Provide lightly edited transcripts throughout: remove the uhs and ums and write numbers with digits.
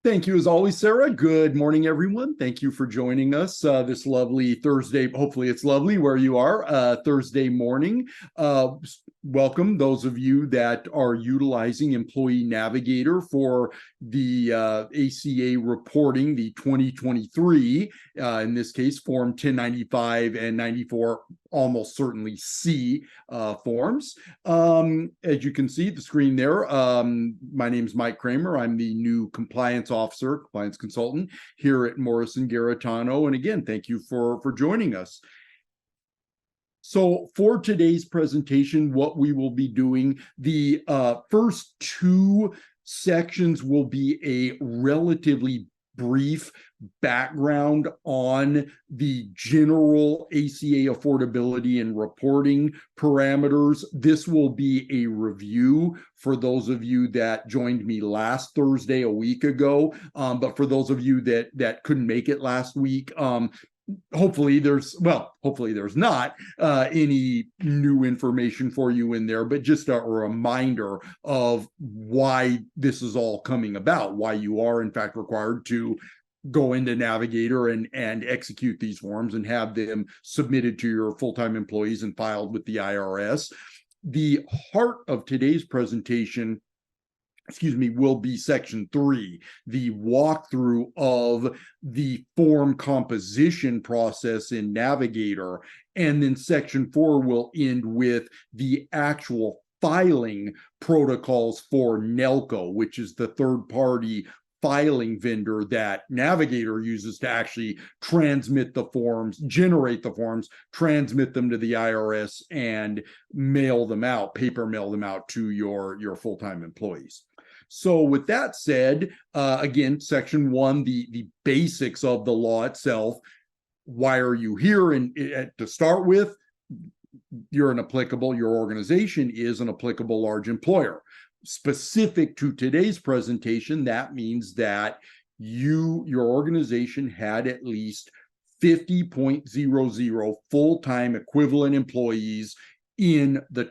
Thank you, as always, Sarah. Good morning, everyone. Thank you for joining us this lovely Thursday. Hopefully, it's lovely where you are, Thursday morning. Welcome those of you that are utilizing Employee Navigator for the ACA reporting, the 2023, in this case, Form 1095 and 94, almost certainly C forms. As you can see the screen there, my name is Mike Kramer. I'm the new compliance officer, compliance consultant here at Morrison Garritano. And again, thank you for joining us. So for today's presentation, what we will be doing, the first two sections will be a relatively brief background on the general ACA affordability and reporting parameters. This will be a review for those of you that joined me last Thursday, a week ago. But for those of you that couldn't make it last week, hopefully there's not any new information for you in there, but just a reminder of why this is all coming about, why you are in fact required to go into Navigator and execute these forms and have them submitted to your full-time employees and filed with the IRS. The heart of today's presentation will be section 3, the walkthrough of the form composition process in Navigator. And then section 4 will end with the actual filing protocols for NELCO, which is the third-party filing vendor that Navigator uses to actually transmit the forms, generate the forms, transmit them to the IRS, and mail them out, paper mail them out to your full-time employees. So with that said, again, section 1, the basics of the law itself. Why are you here? And to start with, your organization is an applicable large employer. Specific to today's presentation, that means that your organization had at least 50.00 full-time equivalent employees in the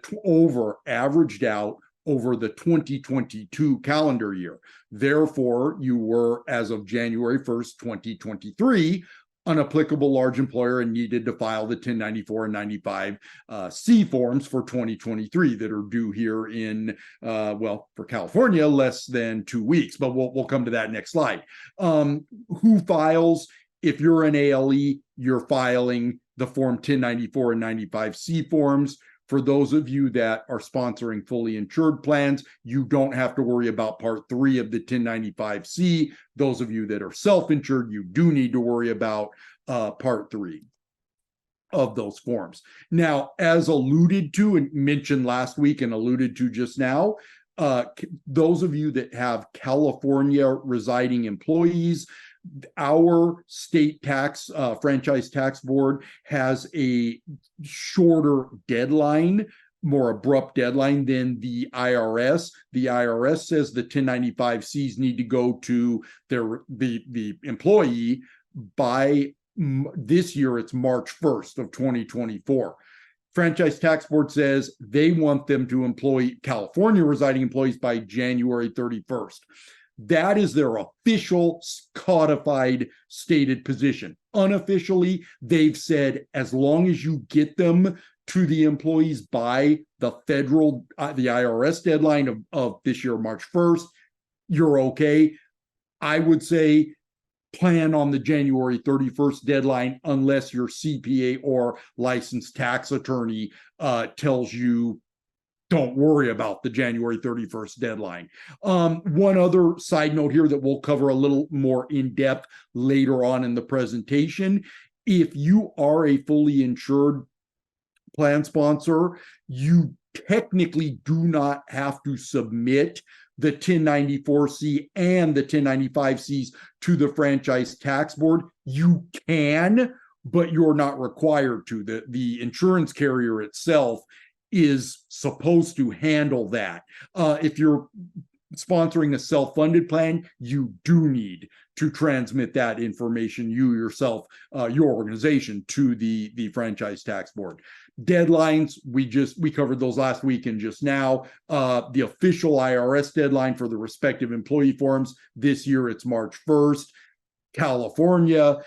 averaged out over the 2022 calendar year. Therefore, you were, as of January 1st, 2023, an applicable large employer and needed to file the 1094 and 95 C forms for 2023 that are due here in, for California, less than 2 weeks. But we'll come to that next slide. Who files? If you're an ALE, you're filing the Form 1094 and 95 C forms. For those of you that are sponsoring fully insured plans, you don't have to worry about Part 3 of the 1095C. Those of you that are self-insured, you do need to worry about Part 3 of those forms. Now, as alluded to and mentioned last week and alluded to just now, those of you that have California residing employees, our state tax franchise tax board has a shorter deadline, more abrupt deadline than the IRS. The IRS says the 1095Cs need to go to the employee by this year. It's March 1st of 2024. Franchise Tax Board says they want them to employ California residing employees by January 31st. That is their official codified stated position. Unofficially, they've said as long as you get them to the employees by the IRS deadline of this year, March 1st, you're okay. I would say plan on the January 31st deadline unless your CPA or licensed tax attorney tells you don't worry about the January 31st deadline. One other side note here that we'll cover a little more in depth later on in the presentation. If you are a fully insured plan sponsor, you technically do not have to submit the 1094C and the 1095Cs to the Franchise Tax Board. You can, but you're not required to. The insurance carrier itself is supposed to handle that. If you're sponsoring a self-funded plan, you do need to transmit that information, you yourself, your organization, to the Franchise Tax Board. Deadlines, we covered those last week and just now. The official IRS deadline for the respective employee forms this year, it's March 1st. California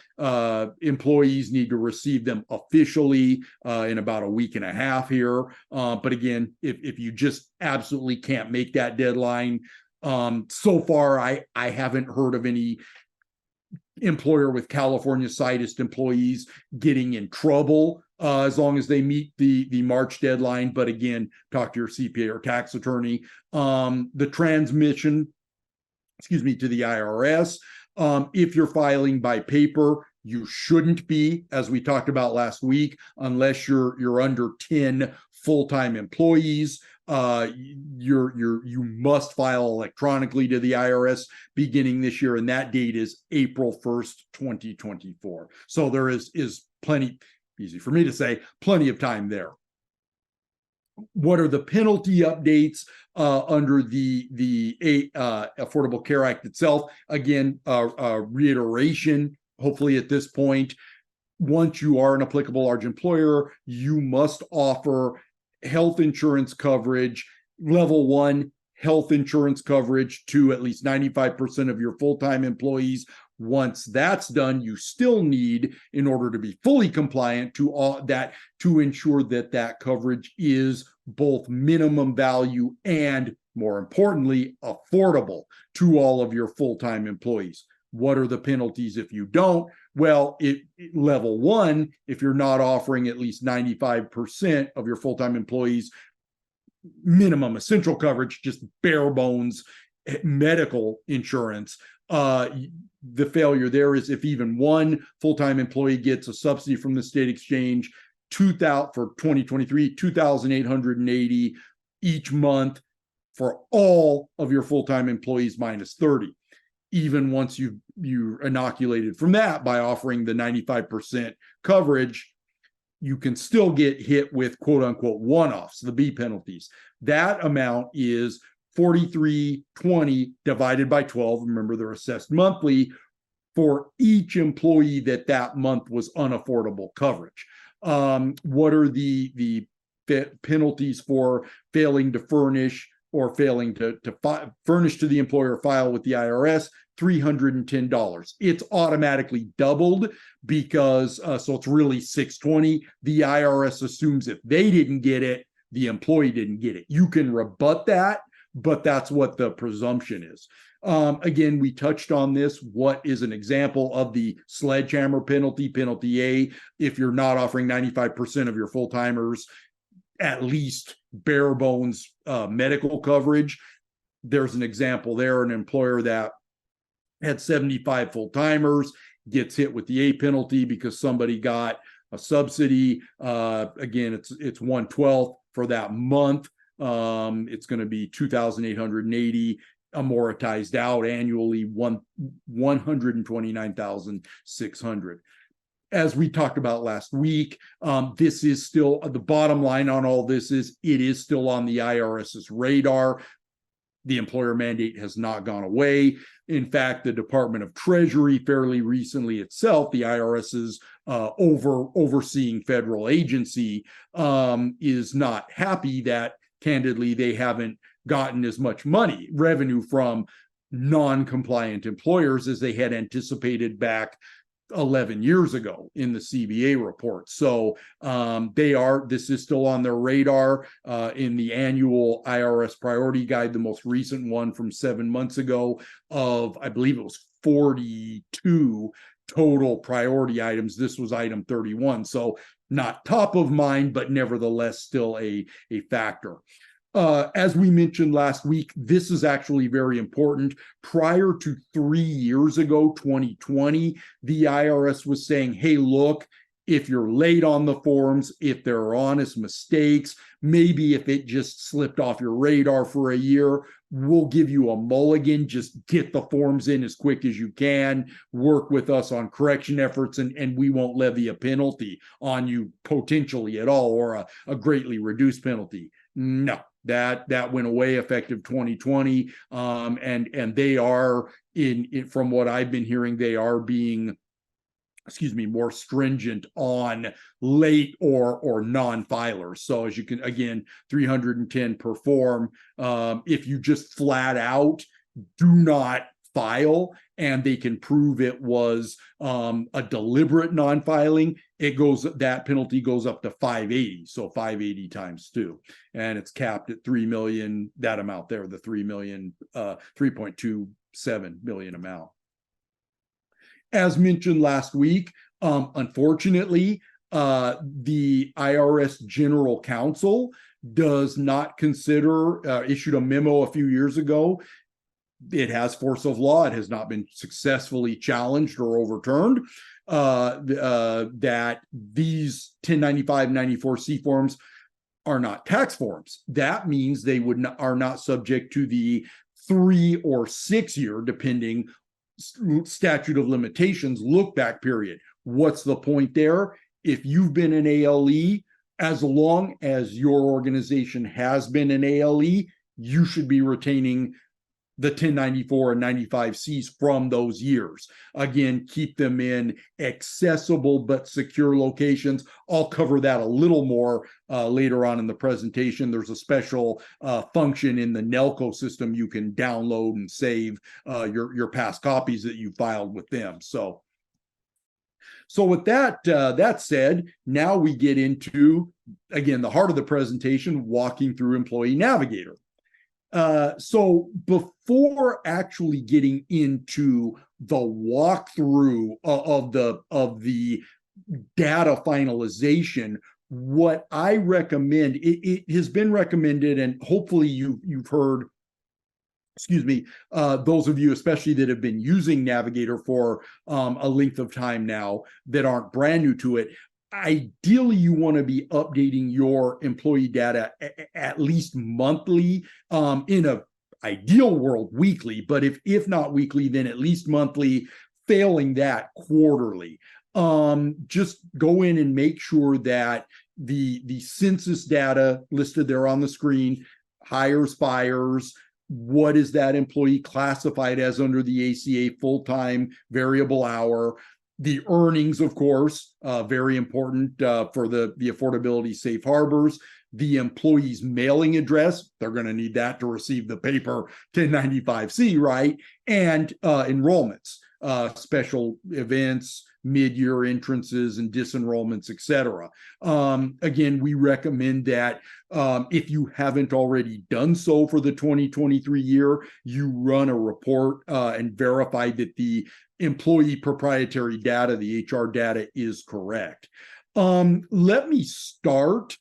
employees need to receive them officially in about a week and a half here. But again, if you just absolutely can't make that deadline, so far I haven't heard of any employer with California situs employees getting in trouble as long as they meet the March deadline. But again, talk to your CPA or tax attorney. The transmission, to the IRS. If you're filing by paper, you shouldn't be, as we talked about last week, unless you're under 10 full-time employees. You must file electronically to the IRS beginning this year, and that date is April 1st, 2024. So there is plenty, easy for me to say, plenty of time there. What are the penalty updates under the Affordable Care Act itself? Again, reiteration, hopefully at this point, once you are an applicable large employer, you must offer health insurance coverage, level 1 health insurance coverage to at least 95% of your full-time employees. Once that's done, you still need, in order to be fully compliant, to ensure that coverage is both minimum value and, more importantly, affordable to all of your full-time employees. What are the penalties if you don't? Well, level 1, if you're not offering at least 95% of your full-time employees minimum essential coverage, just bare bones medical insurance, the failure there is if even one full-time employee gets a subsidy from the state exchange, for 2023, $2,880 each month for all of your full-time employees minus 30. Even once you're inoculated from that by offering the 95% coverage, you can still get hit with quote unquote one-offs, the B penalties. That amount is $43.20 divided by 12. Remember, they're assessed monthly for each employee that month was unaffordable coverage. What are the penalties for failing to furnish or failing to furnish to the employer, file with the IRS? $310. It's automatically doubled because, so it's really $620. The IRS assumes if they didn't get it, the employee didn't get it. You can rebut that, but that's what the presumption is. Again, we touched on this. What is an example of the sledgehammer penalty? Penalty A, if you're not offering 95% of your full-timers at least bare bones medical coverage. There's an example there, an employer that had 75 full-timers gets hit with the A penalty because somebody got a subsidy. Again, it's 1/12 for that month. It's going to be $2,880 amortized out annually, $129,600. As we talked about last week, this is still the bottom line on all this is it is still on the IRS's radar. The employer mandate has not gone away. In fact, the Department of Treasury fairly recently itself, the IRS's overseeing federal agency, is not happy that, candidly, they haven't gotten as much revenue from non-compliant employers as they had anticipated back 11 years ago in the CBA report. So this is still on their radar in the annual IRS priority guide, the most recent one from 7 months ago of, I believe it was 42 total priority items. This was item 31. So not top of mind, but nevertheless still a factor. As we mentioned last week, this is actually very important. Prior to 3 years ago, 2020, the IRS was saying, hey, look, if you're late on the forms, if there are honest mistakes, maybe if it just slipped off your radar for a year, we'll give you a mulligan. Just get the forms in as quick as you can, work with us on correction efforts, and we won't levy a penalty on you potentially at all, or a greatly reduced penalty. No. That went away effective 2020, and they are from what I've been hearing, they are being more stringent on late or non-filers. So as you can, again, 310 per form. If you just flat out do not file and they can prove it was a deliberate non-filing, that penalty goes up to 580. So 580 times 2, and it's capped at 3 million. That amount there, the 3.27 million amount. As mentioned last week, unfortunately, the IRS General Counsel does not consider, issued a memo a few years ago. It has force of law. It has not been successfully challenged or overturned, that these 1095, 94C forms are not tax forms. That means they are not subject to the 3 or 6 year, depending, statute of limitations look back period. What's the point there? If you've been an ALE, as long as your organization has been an ALE, you should be retaining the 1094 and 95Cs from those years. Again, keep them in accessible but secure locations. I'll cover that a little more later on in the presentation. There's a special function in the NELCO system you can download and save your past copies that you filed with them. So with that said, now we get into, again, the heart of the presentation, walking through Employee Navigator. So before actually getting into the walkthrough of the data finalization, what I recommend, it has been recommended, and hopefully you've heard, those of you especially that have been using Navigator for a length of time now that aren't brand new to it. Ideally, you want to be updating your employee data at least monthly, in an ideal world weekly, but if not weekly, then at least monthly, failing that quarterly. Just go in and make sure that the census data listed there on the screen, hires, fires, what is that employee classified as under the ACA, full-time, variable hour, the earnings, of course, very important for the affordability safe harbors, the employee's mailing address, they're going to need that to receive the paper 1095C, right? And enrollments, special events, mid-year entrances and disenrollments, etc. Again, we recommend that if you haven't already done so for the 2023 year, you run a report and verify that the employee proprietary data, the HR data, is correct. Let me start.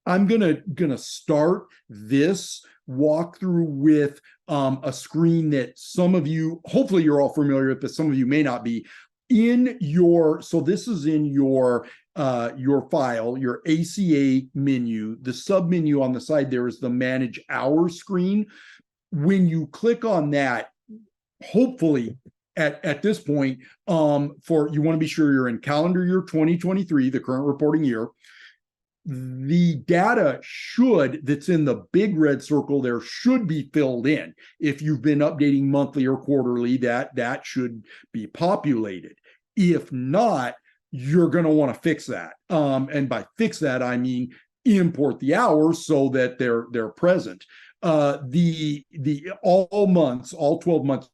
I'm gonna start this walkthrough with a screen that some of you, hopefully you're all familiar with, but some of you may not be. So this is in your file, your ACA menu. The sub menu on the side there is the Manage Hours screen. When you click on that, hopefully at this point, you want to be sure you're in calendar year 2023, the current reporting year. The data that's in the big red circle there should be filled in. If you've been updating monthly or quarterly, that should be populated. If not, you're going to want to fix that. And by fix that, I mean import the hours so that they're present. All months, all 12 months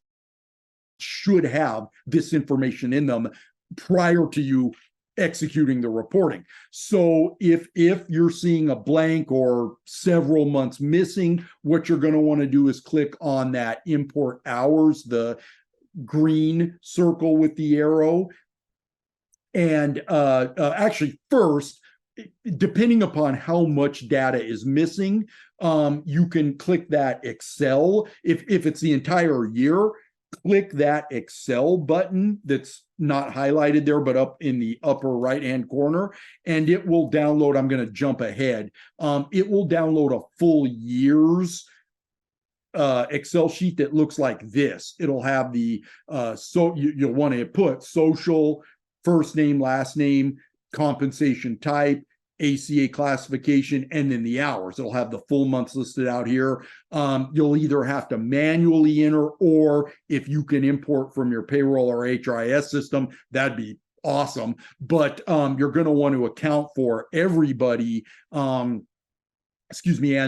should have this information in them prior to you executing the reporting. So if you're seeing a blank or several months missing, what you're going to want to do is click on that import hours, the green circle with the arrow. And actually first, depending upon how much data is missing, you can click that Excel. If it's the entire year, click that Excel button that's not highlighted there, but up in the upper right-hand corner, and it will download. I'm going to jump ahead. It will download a full year's Excel sheet that looks like this. It'll have the, you'll want to put social, first name, last name, compensation type, ACA classification, and then the hours. It'll have the full months listed out here. You'll either have to manually enter, or if you can import from your payroll or HRIS system, that'd be awesome. But you're going to want to account for everybody, and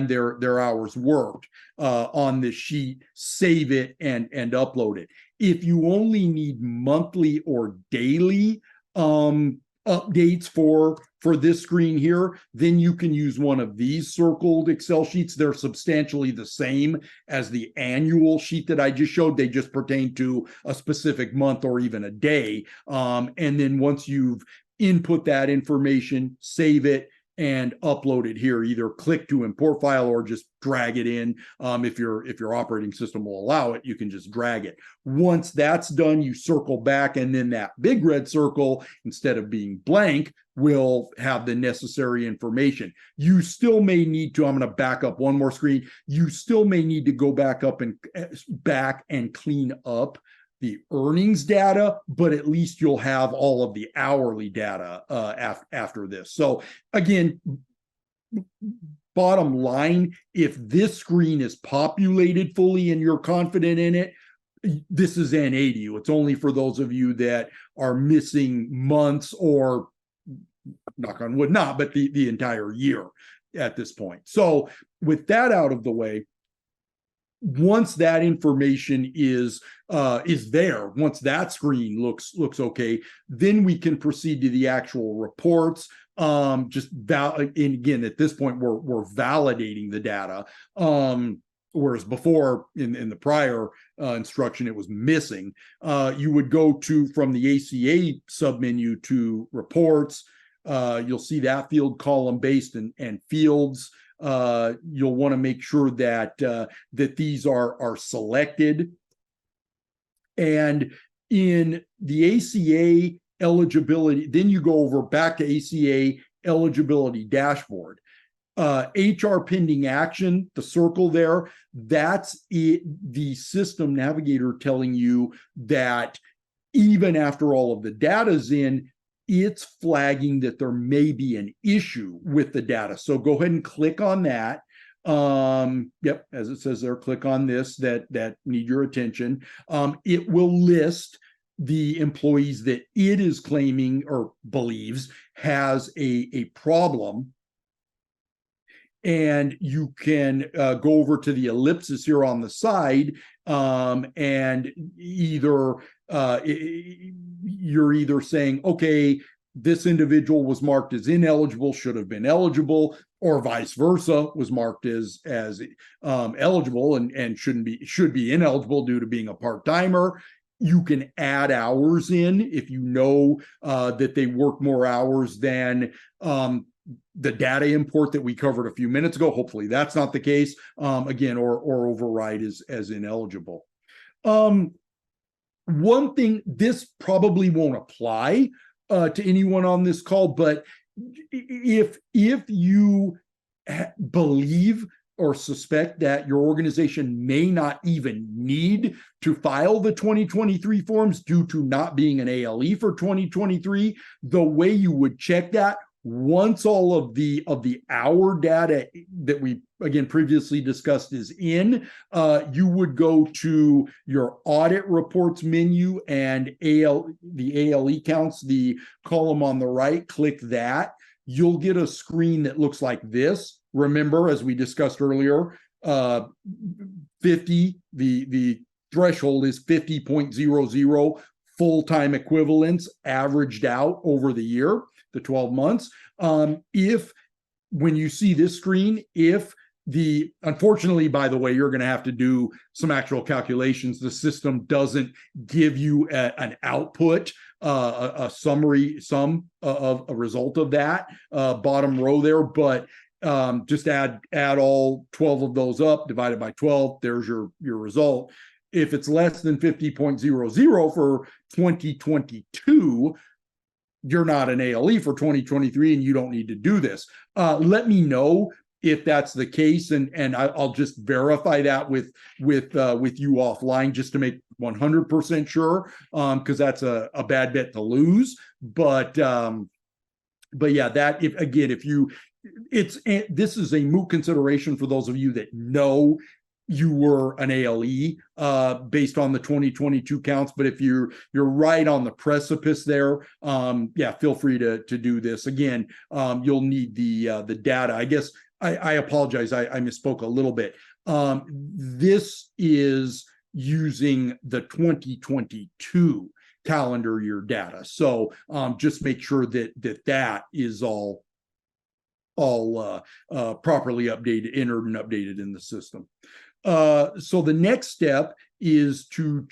their hours worked on this sheet, save it and upload it. If you only need monthly or daily updates for this screen here, then you can use one of these circled Excel sheets. They're substantially the same as the annual sheet that I just showed. They just pertain to a specific month or even a day. And then once you've input that information, save it and upload it here. Either click to import file or just drag it in. If your operating system will allow it, you can just drag it. Once that's done, you circle back, and then that big red circle, instead of being blank, will have the necessary information. You still may need to, I'm going to back up one more screen. You still may need to go back and clean up the earnings data, but at least you'll have all of the hourly data after this. So again, bottom line, if this screen is populated fully and you're confident in it, this is N80. It's only for those of you that are missing months, or knock on wood, not, but the entire year at this point. So with that out of the way, once that information is there, once that screen looks okay, then we can proceed to the actual reports. And again, at this point, we're validating the data. Whereas before, in the prior instruction, it was missing. You would go from the ACA submenu to reports. You'll see that field column based and fields. You'll want to make sure that these are selected. And in the ACA eligibility, then you go over back to ACA eligibility dashboard. HR pending action, the circle there, that's it, the system navigator telling you that even after all of the data's in, it's flagging that there may be an issue with the data. So go ahead and click on that. Yep, as it says there, click on this that need your attention. It will list the employees that it is claiming or believes has a problem. And you can go over to the ellipsis here on the side, and you're either saying, okay, this individual was marked as ineligible, should have been eligible, or vice versa, was marked as eligible and should be ineligible due to being a part-timer. You can add hours in if you know that they work more hours than the data import that we covered a few minutes ago. Hopefully that's not the case. Again, or override as ineligible. One thing, this probably won't apply to anyone on this call, but if you believe or suspect that your organization may not even need to file the 2023 forms due to not being an ALE for 2023, the way you would check that, once all of the hour data that we again previously discussed is in, you would go to your audit reports menu and the ALE counts, the column on the right, click that. You'll get a screen that looks like this. Remember, as we discussed earlier, 50, the threshold is 50.00 full-time equivalents averaged out over the year, the 12 months. If when you see this screen, unfortunately, by the way, you're going to have to do some actual calculations. The system doesn't give you an output, a summary sum of a result of that bottom row there, but just add all 12 of those up, divided by 12. There's your result. If it's less than 50.00 for 2022, you're not an ALE for 2023 and you don't need to do this. Let me know if that's the case, and I'll just verify that with you offline just to make 100% sure, because that's a bad bet to lose. But but yeah, that if you, this is a moot consideration for those of you that know you were an ALE based on the 2022 counts. But if you're right on the precipice there, yeah, feel free to do this. Again, you'll need the data. I guess I apologize. I misspoke a little bit. This is using the 2022 calendar year data. So just make sure that is all properly updated, entered and updated in the system. So the next step is to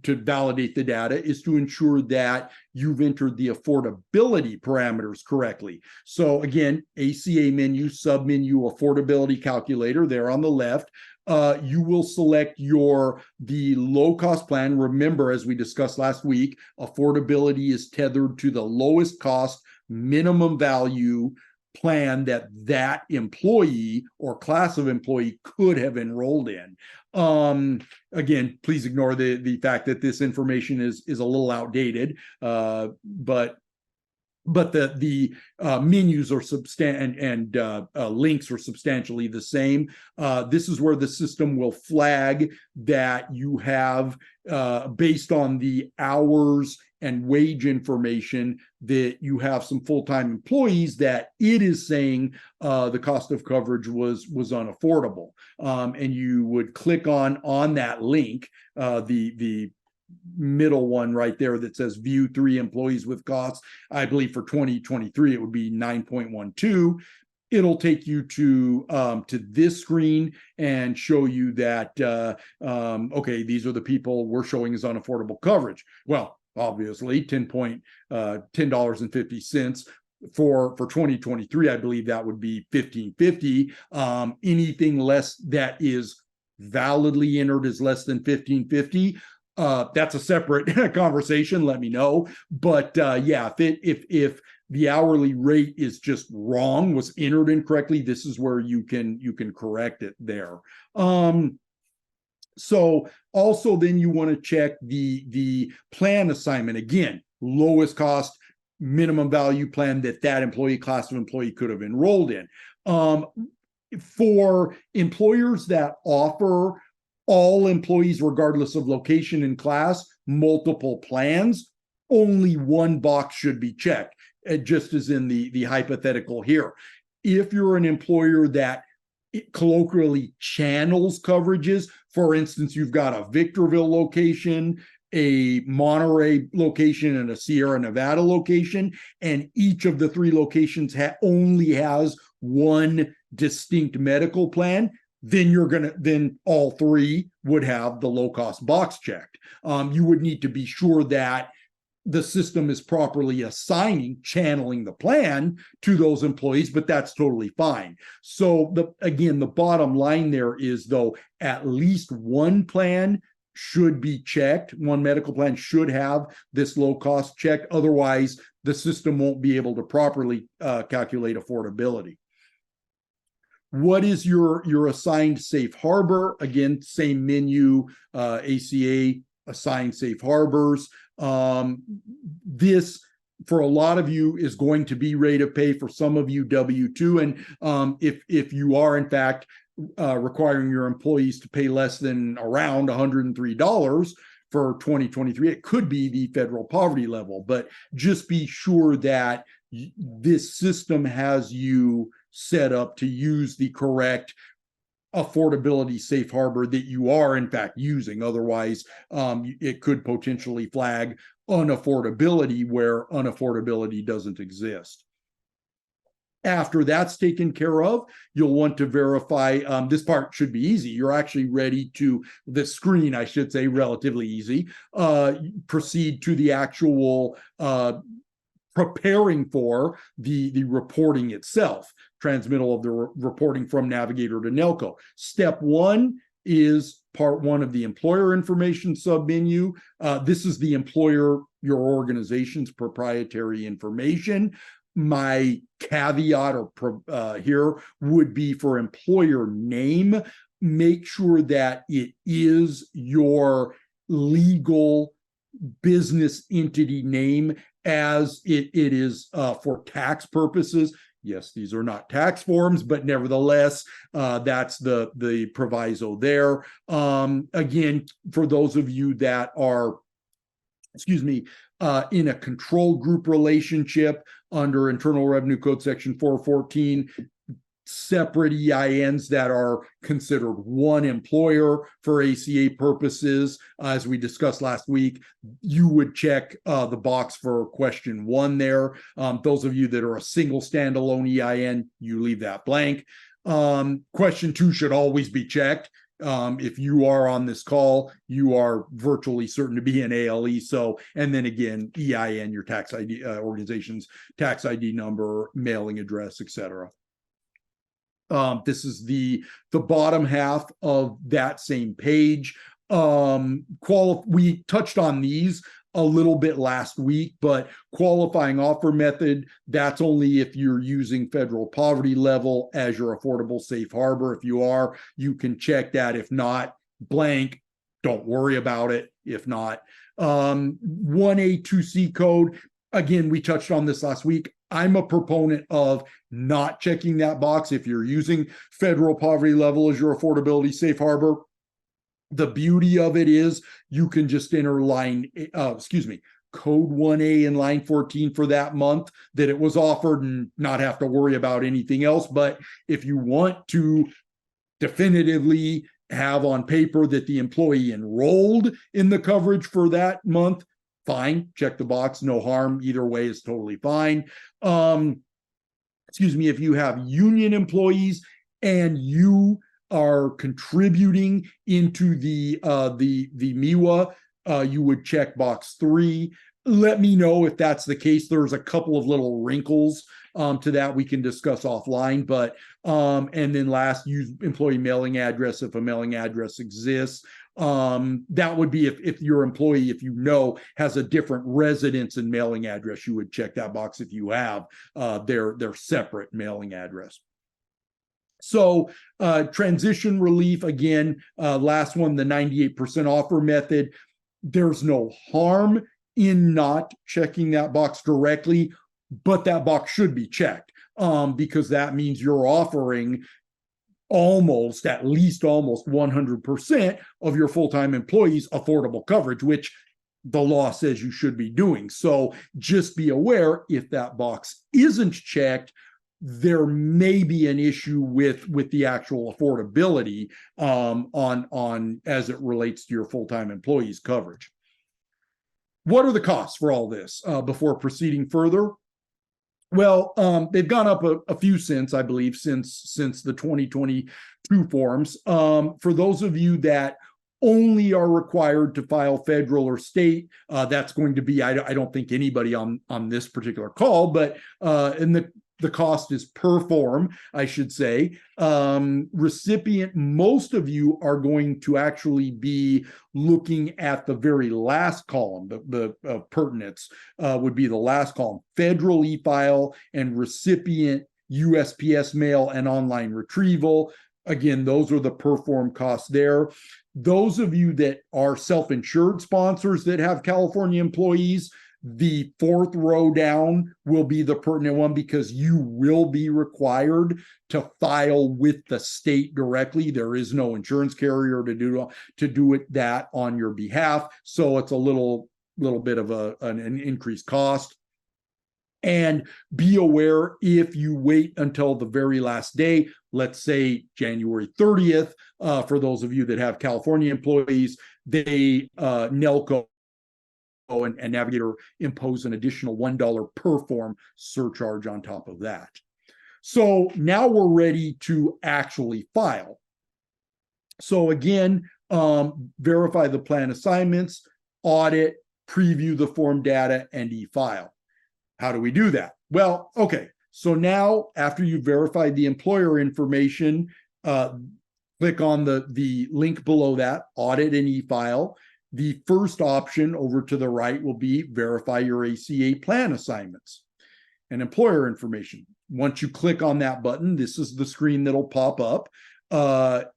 validate the data, is to ensure that you've entered the affordability parameters correctly. So again, ACA menu, submenu, affordability calculator there on the left. You will select the low cost plan. Remember, as we discussed last week, affordability is tethered to the lowest cost minimum value plan that employee or class of employee could have enrolled in. Again, please ignore the fact that this information is a little outdated, but the menus are and links are substantially the same. This is where the system will flag that you have, based on the hours and wage information, that you have some full-time employees that it is saying the cost of coverage was unaffordable. And you would click on that link, the middle one right there that says view 3 employees with costs. I believe for 2023 it would be 9.12. It'll take you to this screen and show you that okay, these are the people we're showing as unaffordable coverage. Well, obviously $10.50 for 2023. I believe that would be $15.50. Anything less that is validly entered as less than $15.50. That's a separate conversation. Let me know. But yeah, if the hourly rate is just wrong, was entered incorrectly, this is where you can correct it there. So also then you want to check the plan assignment. Again, lowest cost minimum value plan that employee, class of employee could have enrolled in. For employers that offer all employees, regardless of location and class, multiple plans, only one box should be checked, just as in the hypothetical here. If you're an employer that colloquially channels coverages, for instance, you've got a Victorville location, a Monterey location, and a Sierra Nevada location, and each of the 3 locations only has one distinct medical plan, then all 3 would have the low cost box checked. You would need to be sure that the system is properly channeling the plan to those employees, but that's totally fine. So again, the bottom line there is, though, at least one plan should be checked. One medical plan should have this low cost checked. Otherwise, the system won't be able to properly calculate affordability. What is your assigned safe harbor? Again, same menu, ACA, assigned safe harbors. This, for a lot of you, is going to be rate of pay. For some of you, W-2. And if you are, in fact, requiring your employees to pay less than around $103 for 2023, it could be the federal poverty level. But just be sure that this system has you set up to use the correct affordability safe harbor that you are in fact using. Otherwise, it could potentially flag unaffordability where unaffordability doesn't exist. After that's taken care of, you'll want to verify. This part should be easy. You're actually ready to, the screen, I should say, relatively easy. Proceed to the actual preparing for the reporting itself, transmittal of the reporting from Navigator to Nelco. Step 1 is part 1 of the employer information submenu. This is the employer, your organization's proprietary information. My caveat here would be for employer name. Make sure that it is your legal business entity name as it is for tax purposes. Yes, these are not tax forms, but nevertheless, that's the proviso there. Again, for those of you that are, in a control group relationship under Internal Revenue Code Section 414, separate EINs that are considered one employer for ACA purposes. As we discussed last week, you would check the box for question 1 there. Those of you that are a single standalone EIN, you leave that blank. Question 2 should always be checked. If you are on this call, you are virtually certain to be an ALE. So, and then again, EIN, your tax ID, organization's tax ID number, mailing address, etc. This is the bottom half of that same page. We touched on these a little bit last week, but qualifying offer method, that's only if you're using federal poverty level as your affordable safe harbor. If you are, you can check that. If not, blank, don't worry about it. If not, 1A2C code, again, we touched on this last week. I'm a proponent of not checking that box if you're using federal poverty level as your affordability safe harbor. The beauty of it is you can just enter code 1A in line 14 for that month that it was offered and not have to worry about anything else. But if you want to definitively have on paper that the employee enrolled in the coverage for that month, fine, check the box, no harm. Either way is totally fine. If you have union employees and you are contributing into the MIWA, you would check box 3. Let me know if that's the case. There's a couple of little wrinkles to that we can discuss offline, but and then last, use employee mailing address if a mailing address exists. That would be if your employee, if you know, has a different residence and mailing address, you would check that box if you have their separate mailing address. So transition relief, again, last one, the 98% offer method. There's no harm in not checking that box directly, but that box should be checked because that means you're offering at least almost 100% of your full-time employees affordable coverage, which the law says you should be doing. So just be aware, if that box isn't checked, there may be an issue with the actual affordability on as it relates to your full-time employees coverage. What are the costs for all this before proceeding further? Well, they've gone up a few cents, I believe, since the 2022 forms. For those of you that only are required to file federal or state, that's going to be, I don't think anybody on this particular call, but the cost is per form, I should say. Recipient, most of you are going to actually be looking at the very last column. The pertinence would be the last column. Federal e-file and recipient USPS mail and online retrieval. Again, those are the per form costs there. Those of you that are self-insured sponsors that have California employees, the 4th row down will be the pertinent one because you will be required to file with the state directly. There is no insurance carrier to do that on your behalf. So it's a little bit of an increased cost. And be aware, if you wait until the very last day, let's say January 30th, for those of you that have California employees, they NELCO and Navigator impose an additional $1 per form surcharge on top of that. So now we're ready to actually file. So again, verify the plan assignments, audit, preview the form data, and e-file. How do we do that? Well, okay. So now after you've verified the employer information, click on the link below that, audit and e-file. The first option over to the right will be verify your ACA plan assignments and employer information. Once you click on that button, this is the screen that'll pop up.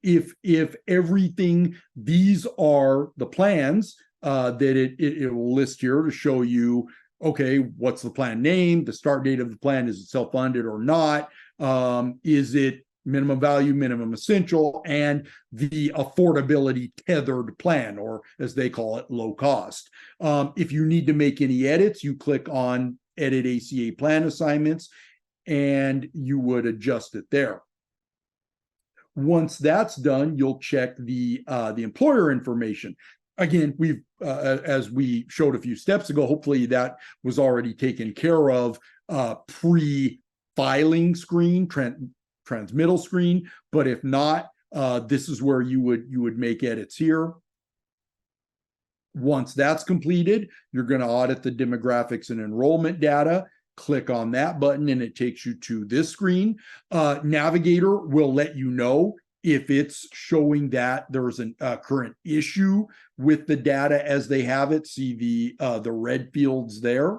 If everything, these are the plans that it will list here to show you okay, what's the plan name? The start date of the plan, is it self-funded or not? Is it minimum value, minimum essential, and the affordability tethered plan, or as they call it, low cost. If you need to make any edits, you click on Edit ACA Plan Assignments, and you would adjust it there. Once that's done, you'll check the employer information. Again, we've as we showed a few steps ago, hopefully that was already taken care of pre-filing screen, transmittal screen. But if not, this is where you would make edits here. Once that's completed, you're going to audit the demographics and enrollment data. Click on that button and it takes you to this screen. Navigator will let you know if it's showing that there's a current issue with the data as they have it. See the red fields there.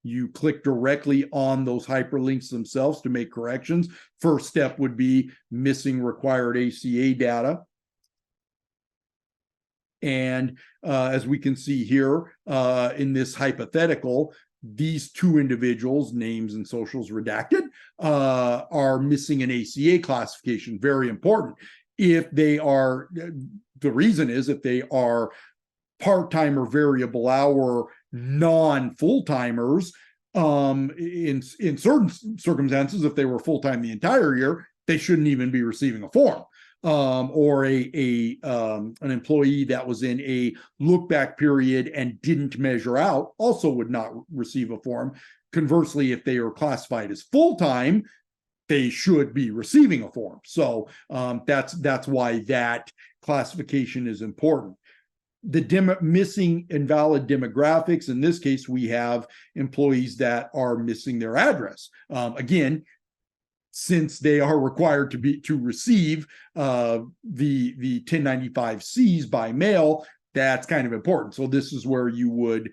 You click directly on those hyperlinks themselves to make corrections. First step would be missing required ACA data. And as we can see here in this hypothetical, these two individuals, names and socials redacted, are missing an ACA classification. Very important. If they are, the reason is if they are part-time or variable hour non-full-timers, in certain circumstances, if they were full-time the entire year, they shouldn't even be receiving a form. Or an employee that was in a look-back period and didn't measure out also would not receive a form. Conversely, if they are classified as full-time, they should be receiving a form. So that's why that classification is important. The missing invalid demographics, in this case, we have employees that are missing their address. Again, since they are required to receive the 1095Cs by mail, that's kind of important. So this is where you would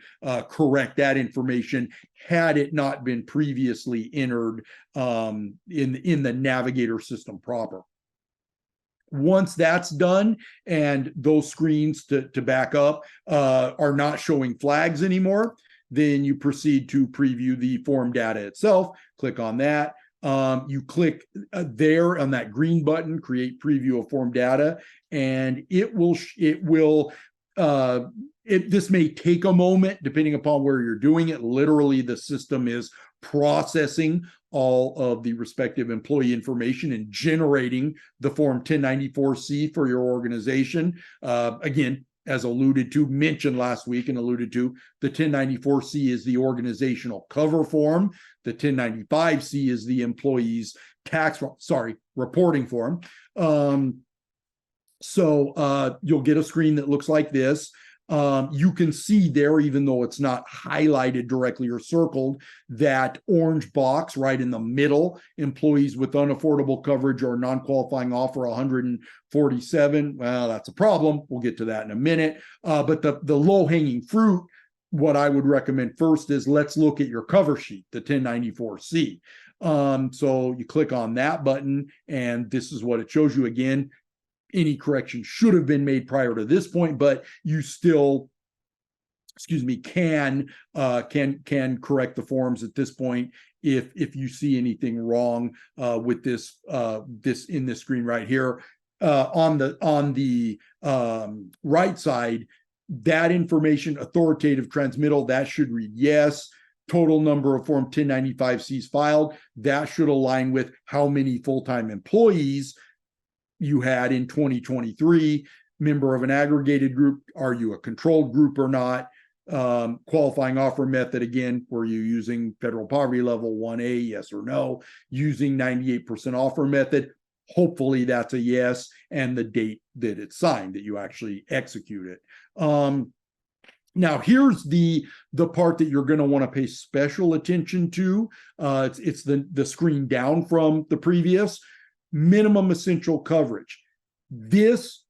correct that information had it not been previously entered in the Navigator system proper. Once that's done and those screens to back up are not showing flags anymore, then you proceed to preview the form data itself. Click on that. You click there on that green button, create preview of form data, and this may take a moment depending upon where you're doing it. Literally, the system is processing all of the respective employee information and generating the form 1094C for your organization. Again, as mentioned last week and alluded to, the 1094C is the organizational cover form. The 1095C is the employee's reporting form. So you'll get a screen that looks like this. You can see there, even though it's not highlighted directly or circled, that orange box right in the middle, employees with unaffordable coverage or non-qualifying offer 147. Well, that's a problem. We'll get to that in a minute. But the low-hanging fruit, what I would recommend first is let's look at your cover sheet, the 1094C. So you click on that button, and this is what it shows you. Again, any correction should have been made prior to this point, but you still, can correct the forms at this point if you see anything wrong with this in this screen right here. On the right side, that information, authoritative transmittal, that should read yes. Total number of Form 1095Cs filed, that should align with how many full-time employees you had in 2023. Member of an aggregated group, are you a controlled group or not? Qualifying offer method, again, were you using federal poverty level 1A, yes or no? Using 98% offer method, hopefully that's a yes, and the date that it's signed, that you actually execute it. Now, here's the part that you're going to want to pay special attention to. It's the screen down from the previous. Minimum essential coverage. This,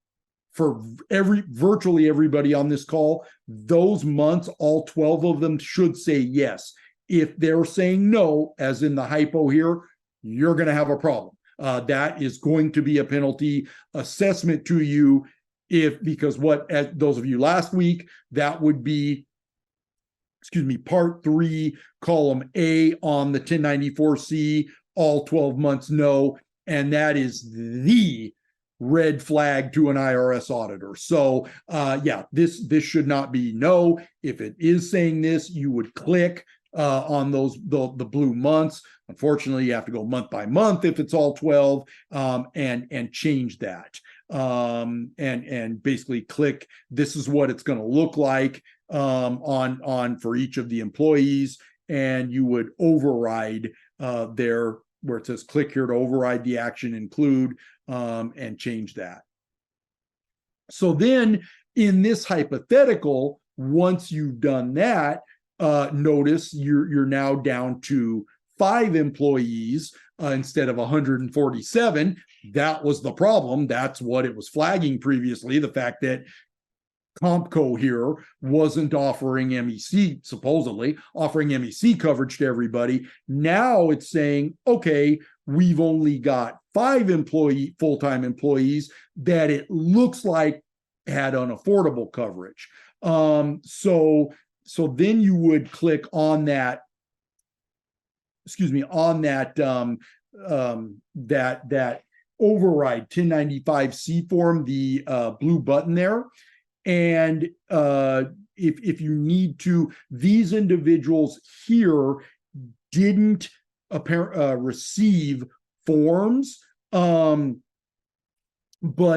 for virtually everybody on this call, those months, all 12 of them should say yes. If they're saying no, as in the hypo here, you're going to have a problem. That is going to be a penalty assessment to you because those of you last week, that would be part 3, column A on the 1094C, all 12 months, no. And that is the red flag to an IRS auditor. So yeah, this should not be no. If it is saying this, you would click on those the blue months. Unfortunately, you have to go month by month if it's all 12, and change that. And basically click, this is what it's going to look like on for each of the employees, and you would override there where it says click here to override the action include, and change that. So then in this hypothetical, once you've done that, notice you're now down to 5 employees instead of 147. That was the problem. That's what it was flagging previously, the fact that Compco here wasn't offering MEC, supposedly offering MEC coverage to everybody. Now it's saying, okay, we've only got 5 full-time employees that it looks like had unaffordable coverage. So then you would click on that, that override 1095C form, the blue button there. And if you need to, these individuals here didn't receive forms, but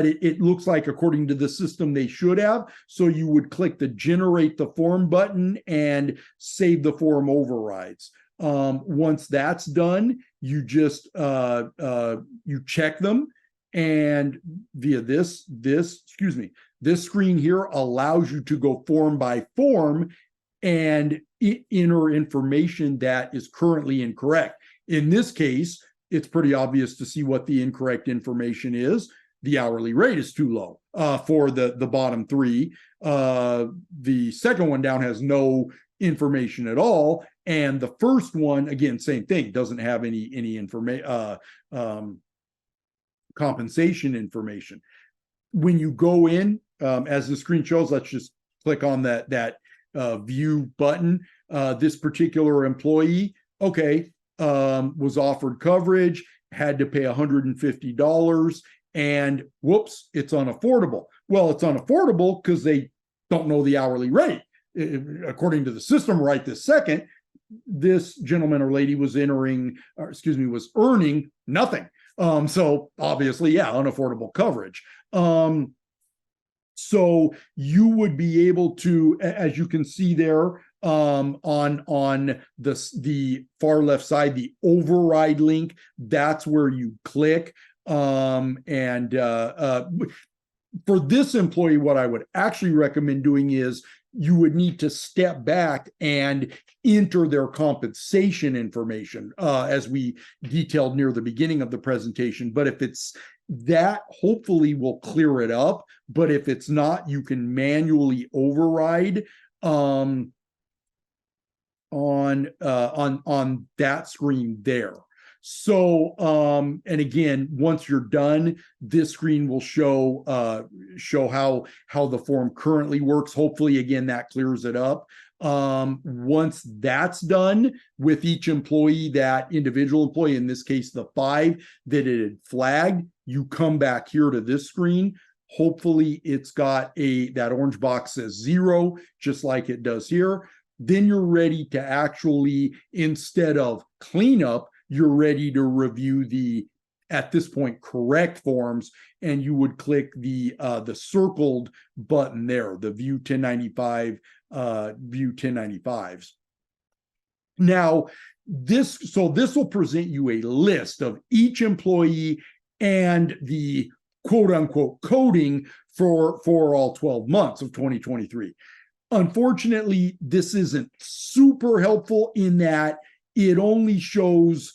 it looks like according to the system they should have. So you would click the generate the form button and save the form overrides. Once that's done, you just you check them, and via this screen here allows you to go form by form and enter information that is currently incorrect. In this case, it's pretty obvious to see what the incorrect information is. The hourly rate is too low for the bottom 3. The second one down has no information at all, and the first one, again, same thing, doesn't have any information, compensation information. When you go in, as the screen shows, let's just click on that view button. This particular employee, okay, was offered coverage, had to pay $150, and whoops, it's unaffordable. Well, it's unaffordable because they don't know the hourly rate. According to the system right this second, this gentleman or lady was earning nothing. So obviously, yeah, unaffordable coverage. So you would be able to, as you can see there, on the far left side, the override link, that's where you click. For this employee, what I would actually recommend doing is you would need to step back and enter their compensation information, as we detailed near the beginning of the presentation. But if it's that, hopefully will clear it up. But if it's not, you can manually override on that screen there. So, and again, once you're done, this screen will show how the form currently works. Hopefully, again, that clears it up. Once that's done with each employee, that individual employee, in this case, the 5 that it had flagged, you come back here to this screen. Hopefully it's got that orange box says 0, just like it does here. Then you're ready to actually, instead of cleanup, you're ready to review the, at this point, correct forms, and you would click the circled button there, the view 1095, view 1095s. Now, this will present you a list of each employee and the quote unquote coding for all 12 months of 2023. Unfortunately, this isn't super helpful in that it only shows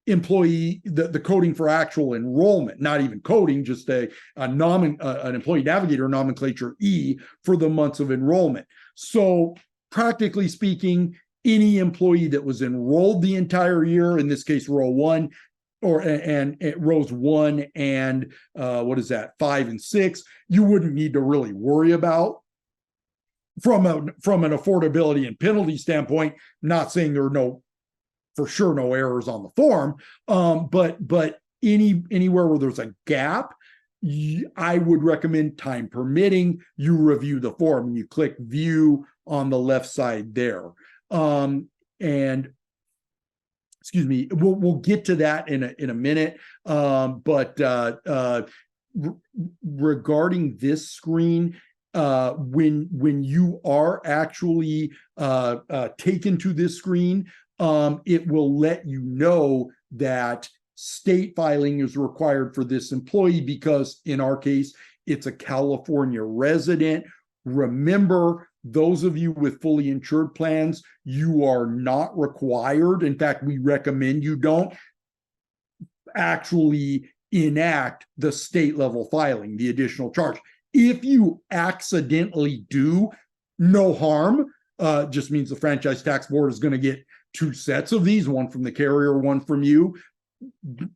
the coding for actual enrollment, not even coding, just an Employee Navigator nomenclature E for the months of enrollment. So practically speaking, any employee that was enrolled the entire year, in this case, row 1, rows 1 and 5 and 6, you wouldn't need to really worry about. from an affordability and penalty standpoint, not saying there are no errors on the form, but anywhere where there's a gap, I would recommend, time permitting, you review the form and you click view on the left side there. And excuse me, we'll get to that in a minute. Regarding this screen, when you are actually taken to this screen, it will let you know that state filing is required for this employee because in our case, it's a California resident. Remember, those of you with fully insured plans, you are not required. In fact, we recommend you don't actually enact the state level filing, the additional charge. If you accidentally do, no harm. Just means the Franchise Tax Board is going to get 2 sets of these, one from the carrier, one from you.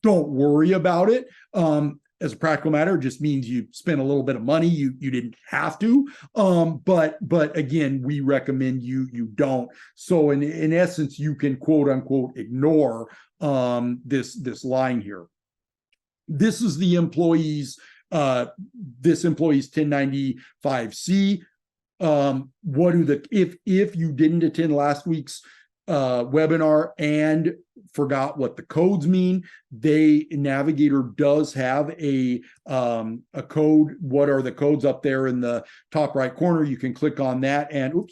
Don't worry about it. As a practical matter, it just means you spent a little bit of money you didn't have to. But again, we recommend you don't. So in essence, you can quote unquote ignore this line here. This is the employee's this employee's 1095C. If you didn't attend last week's webinar and forgot what the codes mean, Navigator does have a code. What are the codes? Up there in the top right corner, you can click on that and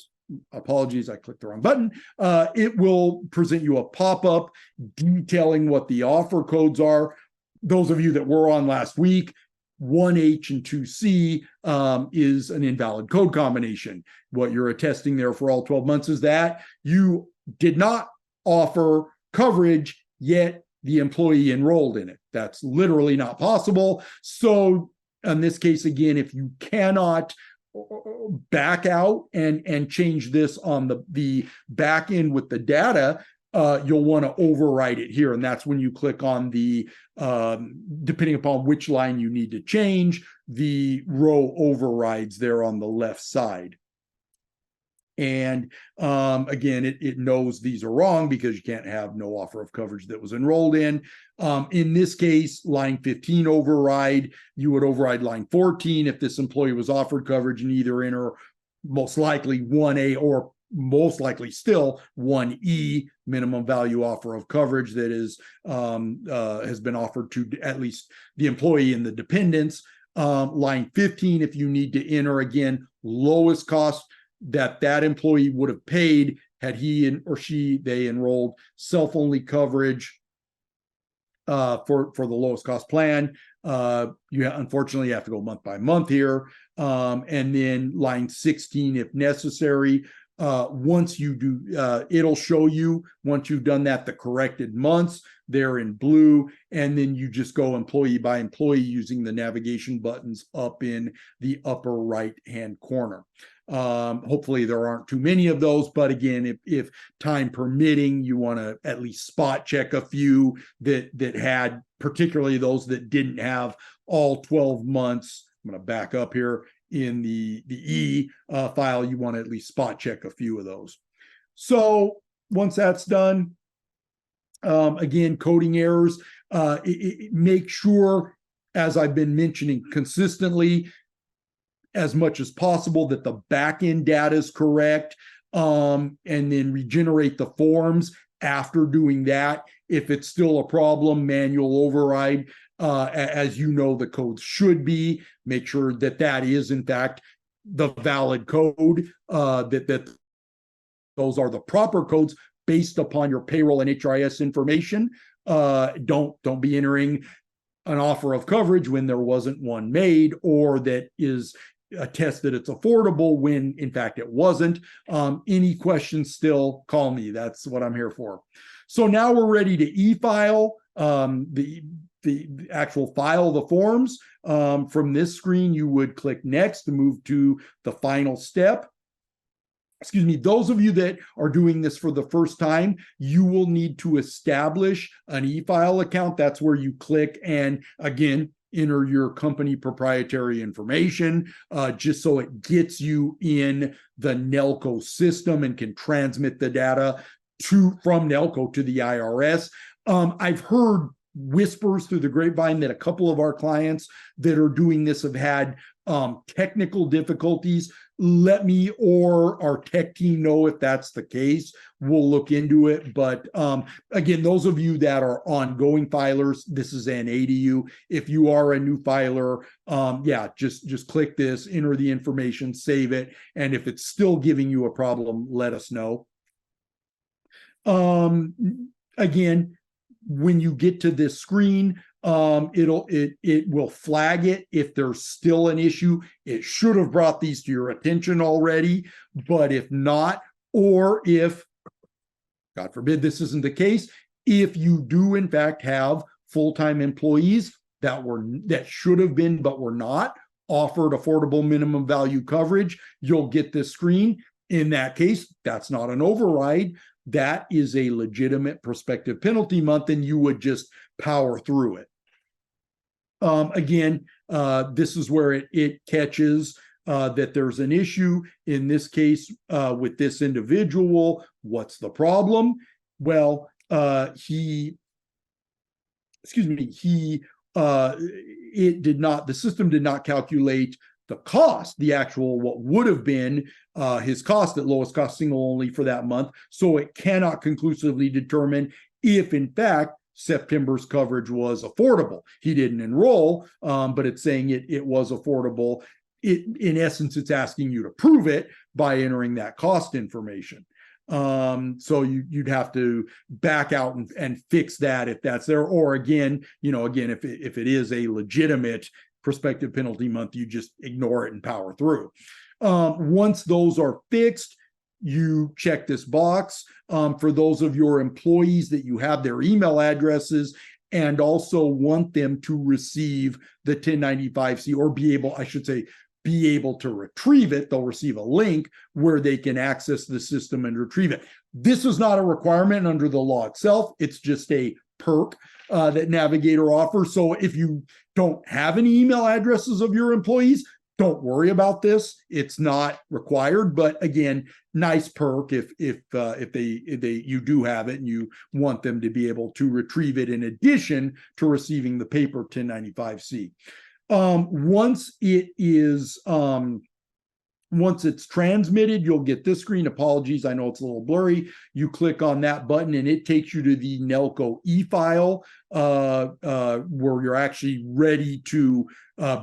apologies, I clicked the wrong button. It will present you a pop-up detailing what the offer codes are. Those of you that were on last week, 1H and 2C is an invalid code combination. What you're attesting there for all 12 months is that you did not offer coverage, yet the employee enrolled in it. That's literally not possible. So in this case, again, if you cannot back out and change this on the back end with the data, you'll want to override it here. And that's when you click on the, depending upon which line you need to change, the row overrides there on the left side. And again, it knows these are wrong because you can't have no offer of coverage that was enrolled in. In this case, line 15 override, you would override line 14 if this employee was offered coverage and either enter most likely 1A or most likely still 1E, minimum value offer of coverage that is has been offered to at least the employee and the dependents. Line 15, if you need to enter, again, lowest cost that employee would have paid had he or they enrolled self-only coverage for the lowest cost plan. Unfortunately, you have to go month by month here. And then line 16, if necessary, once you do, it'll show you, once you've done that, the corrected months, they're in blue, and then you just go employee by employee using the navigation buttons up in the upper right hand corner. Hopefully there aren't too many of those, but again, if time permitting, you want to at least spot check a few that had, particularly those that didn't have all 12 months. I'm going to back up here. In the E file, you want to at least spot check a few of those. So once that's done, again, coding errors, make sure, as I've been mentioning consistently, as much as possible, that the back-end data is correct, and then regenerate the forms after doing that. If it's still a problem, manual override, as you know the codes should be. Make sure that is, in fact, the valid code, that those are the proper codes based upon your payroll and HRIS information. Don't be entering an offer of coverage when there wasn't one made, or that is a test that it's affordable when in fact it wasn't. Any questions, still call me. That's what I'm here for. So now we're ready to e-file the actual file the forms. From this screen, you would click next to move to the final step. Excuse me, those of you that are doing this for the first time, you will need to establish an e-file account. That's where you click and, again, enter your company proprietary information, just so it gets you in the Nelco system and can transmit the data from Nelco to the IRS. I've heard whispers through the grapevine that a couple of our clients that are doing this have had technical difficulties. Let me or our tech team know if that's the case. We'll look into it. But again, those of you that are ongoing filers, this is NA to you. If you are a new filer, just click this, enter the information, save it. And if it's still giving you a problem, let us know. Again, when you get to this screen, it will flag it if there's still an issue. It should have brought these to your attention already, but if not, or if, God forbid, this isn't the case, if you do in fact have full-time employees that should have been but were not offered affordable minimum value coverage, you'll get this screen. In that case, that's not an override. That is a legitimate prospective penalty month, and you would just power through it. Again, this is where it catches that there's an issue. In this case, with this individual, what's the problem? Well, the system did not calculate the cost, the actual what would have been his cost at lowest cost single only for that month. So it cannot conclusively determine if in fact September's coverage was affordable. He didn't enroll, but it's saying it was affordable. In essence, it's asking you to prove it by entering that cost information. So you'd have to back out and fix that if that's there. Or again, if it is a legitimate prospective penalty month, you just ignore it and power through. Once those are fixed, you check this box for those of your employees that you have their email addresses and also want them to receive the 1095-C or be able to retrieve it. They'll receive a link where they can access the system and retrieve it. This is not a requirement under the law itself. It's just a perk that Navigator offers. So if you don't have any email addresses of your employees, don't worry about this. It's not required, but again, nice perk if you do have it and you want them to be able to retrieve it in addition to receiving the paper 1095-C. Once it's transmitted, you'll get this screen. Apologies, I know it's a little blurry. You click on that button and it takes you to the Nelco e-file where you're actually ready to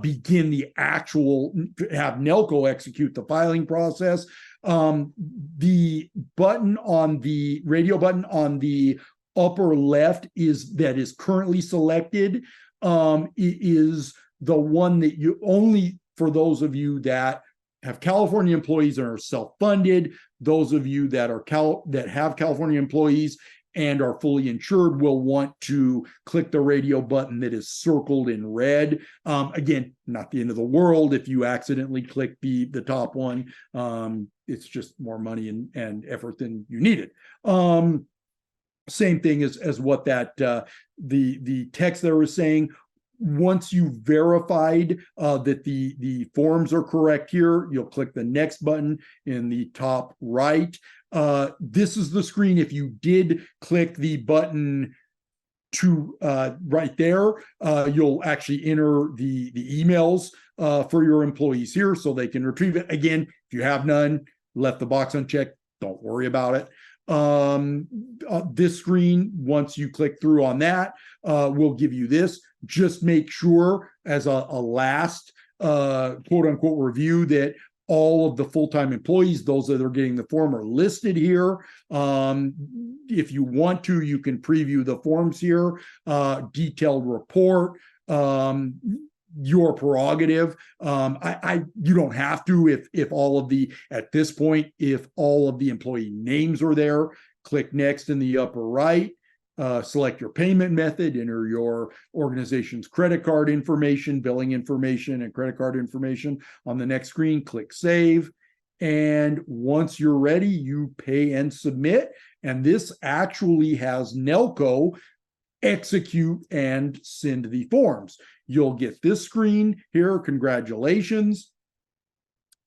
begin have Nelco execute the filing process. The button on the radio button on the upper left that is currently selected is the one that you only, for those of you that have California employees and are self-funded, those of you that have California employees and are fully insured will want to click the radio button that is circled in red. Again, not the end of the world if you accidentally click the top one. It's just more money and effort than you needed. Same thing as what that the text there was saying. Once you've verified that the forms are correct here, you'll click the next button in the top right. This is the screen. If you did click the button to right there, you'll actually enter the emails for your employees here so they can retrieve it. Again, if you have none, left the box unchecked, don't worry about it. This screen, once you click through on that, will give you this. Just make sure as a last quote unquote review that all of the full-time employees, those that are getting the form, are listed here. If you want to, you can preview the forms here. Detailed report, your prerogative. You don't have to if all of the, at this point, if all of the employee names are there. Click next in the upper right. Select your payment method, enter your organization's credit card information, billing information, and credit card information. On the next screen, click save. And once you're ready, you pay and submit. And this actually has Nelco execute and send the forms. You'll get this screen here. Congratulations.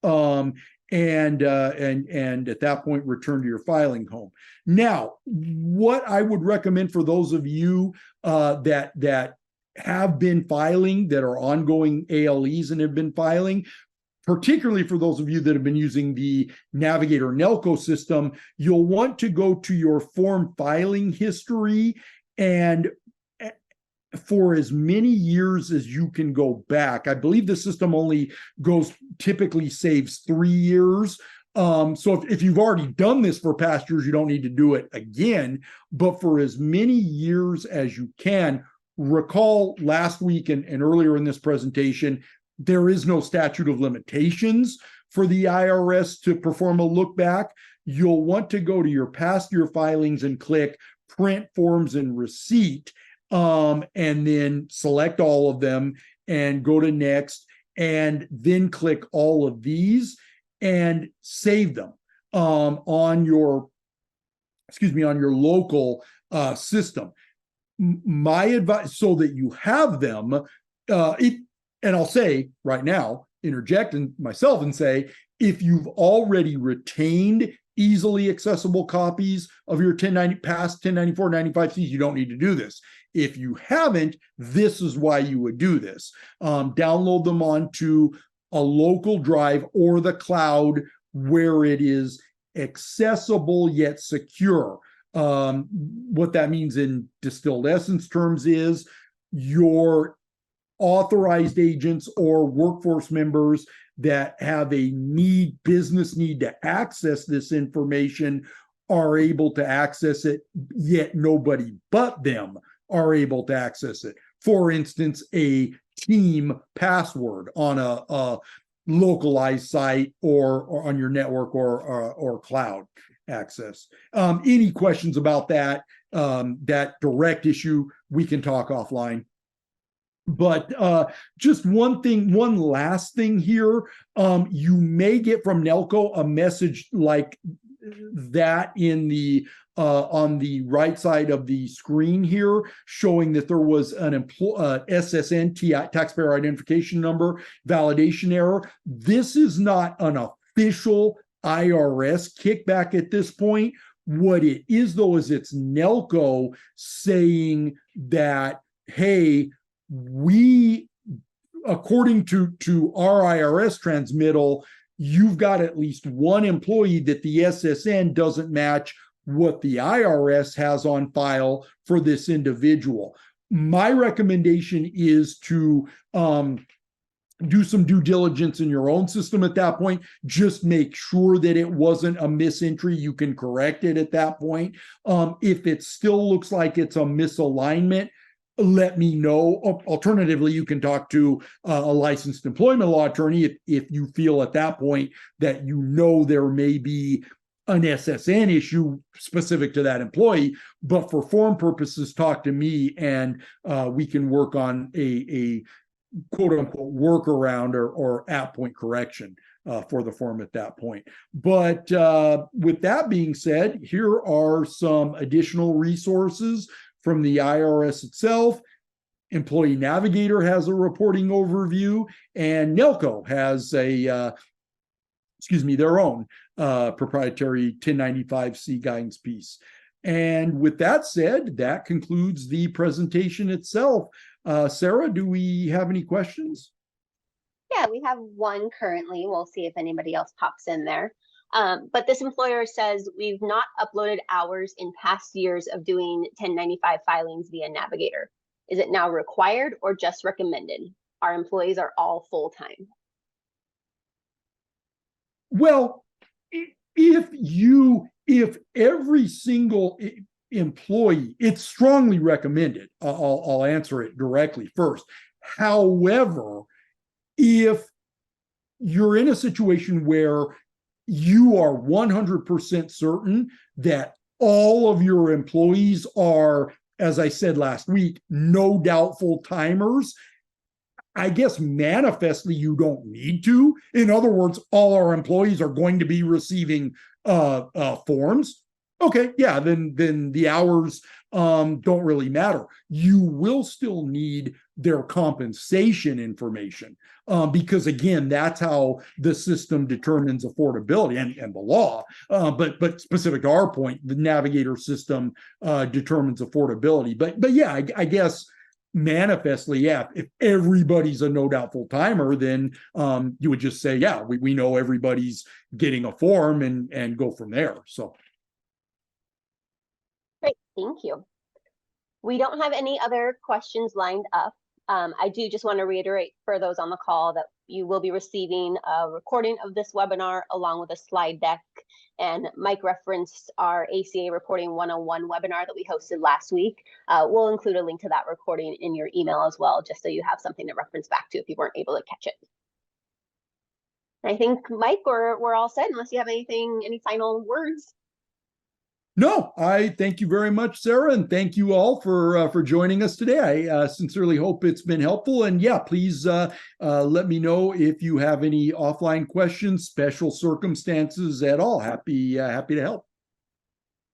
And at that point, return to your filing home. Now, what I would recommend for those of you that have been filing, that are ongoing ALEs and have been filing, particularly for those of you that have been using the Navigator Nelco system, you'll want to go to your form filing history, and for as many years as you can go back. I believe the system only typically saves 3 years. So if you've already done this for past years, you don't need to do it again. But for as many years as you can, recall last week and earlier in this presentation, there is no statute of limitations for the IRS to perform a look back. You'll want to go to your past year filings and click Print Forms and Receipt, and then select all of them and go to Next, and then click all of these and save them on your local system. My advice, so that you have them, and I'll say right now, interject myself and say, if you've already retained easily accessible copies of your past 1094, 95Cs, you don't need to do this. If you haven't, this is why you would do this. Download them onto a local drive or the cloud where it is accessible yet secure. What that means in distilled essence terms is your authorized agents or workforce members that have a business need to access this information are able to access it, yet nobody but them are able to access it. For instance, a team password on a localized site or on your network or cloud access. Any questions about that direct issue, we can talk offline. But just one last thing here. You may get from Nelco a message like that in the on the right side of the screen here, showing that there was an SSN, taxpayer identification number, validation error. This is not an official IRS kickback at this point. What it is, though, is it's Nelco saying that, hey, according to our IRS transmittal, you've got at least one employee that the SSN doesn't match what the IRS has on file for this individual. My recommendation is to do some due diligence in your own system at that point. Just make sure that it wasn't a misentry. You can correct it at that point. If it still looks like it's a misalignment, let me know. Alternatively, you can talk to a licensed employment law attorney if you feel at that point that there may be an SSN issue specific to that employee. But for form purposes, talk to me, and we can work on a quote unquote workaround or at point correction for the form at that point. But with that being said, here are some additional resources from the IRS itself. Employee Navigator has a reporting overview, and Nelco has their own proprietary 1095C guidance piece. And with that said, that concludes the presentation itself. Sarah, do we have any questions? Yeah, we have one currently. We'll see if anybody else pops in there. But this employer says, we've not uploaded hours in past years of doing 1095 filings via Navigator. Is it now required or just recommended? Our employees are all full-time. Well, if every single employee, it's strongly recommended. I'll answer it directly first. However, if you're in a situation where you are 100% certain that all of your employees are, as I said last week, no doubt full-timers, I guess manifestly you don't need to. In other words, all our employees are going to be receiving forms. Okay, yeah, then the hours don't really matter. You will still need their compensation information because again, that's how the system determines affordability and the law. But specific to our point, the Navigator system determines affordability. But yeah, I guess manifestly, yeah, if everybody's a no doubt full timer, then you would just say, yeah, we know everybody's getting a form and go from there. So. Great, thank you. We don't have any other questions lined up. I do just want to reiterate for those on the call that you will be receiving a recording of this webinar along with a slide deck. And Mike referenced our ACA Reporting 101 webinar that we hosted last week. We'll include a link to that recording in your email as well, just so you have something to reference back to if you weren't able to catch it. I think, Mike, we're all set unless you have any final words. No, I thank you very much, Sarah, and thank you all for joining us today. I sincerely hope it's been helpful. And yeah, please let me know if you have any offline questions, special circumstances at all. Happy to help.